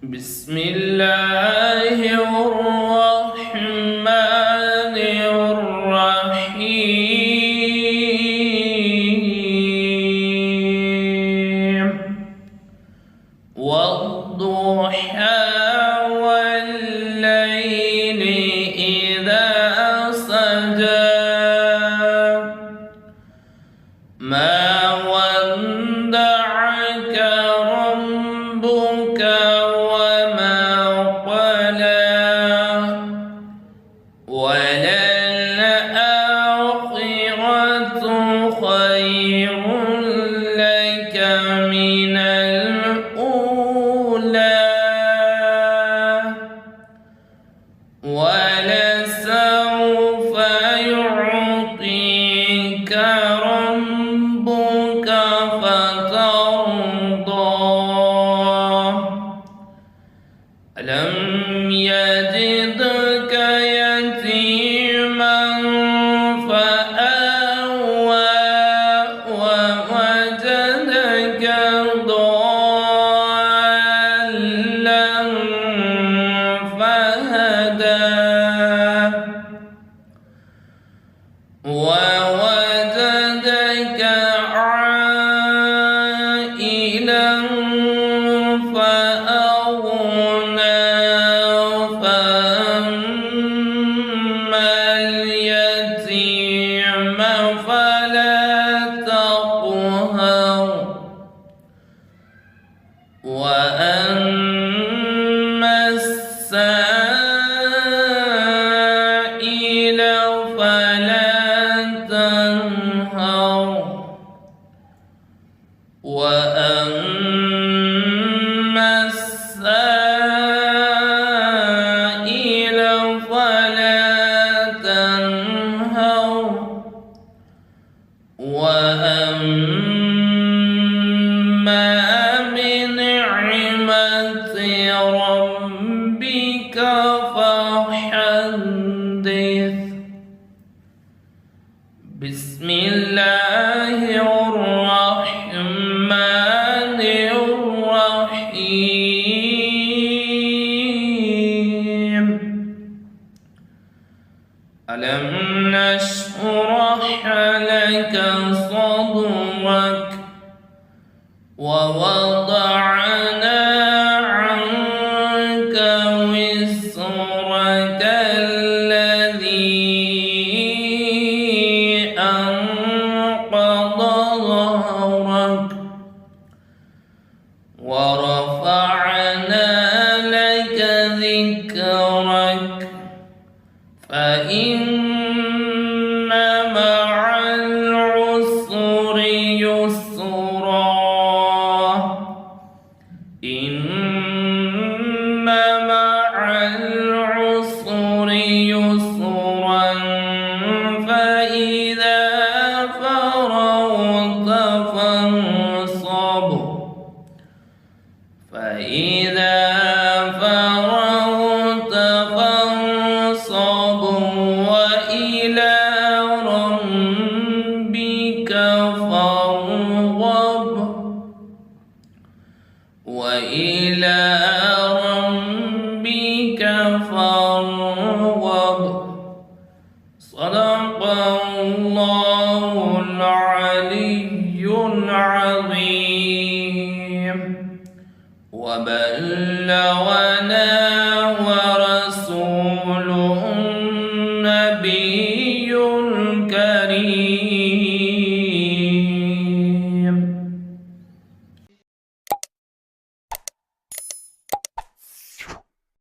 بسم الله الرحمن الرحيم والضحى والليل إذا سجى ما ودعك ربك وما قلى وللآخرة خير لك من الأولى ولسوف يعطيك ربك فترضى ألم يجدك يتيما فآوى ووجدك ضالا فهدى ووجدك عائلا فأغنى فأما اليتيم فلا تقهر وأما السائل فلا تنهر وأما السائل فلا تنهر وأما بنعمة ربك فحدث بسم الله الرحمن الرحيم ألم نشرح لك صدرك ووضعنا عنك وزرك الذي أنقض ظهرك ورفعنا لك ذكرك فإن مع العسر يسرا إن مع العسر يسرا فإذا فرغت فانصب وإلى ربك فارغب صدق الله العلي العظيم وبلغنا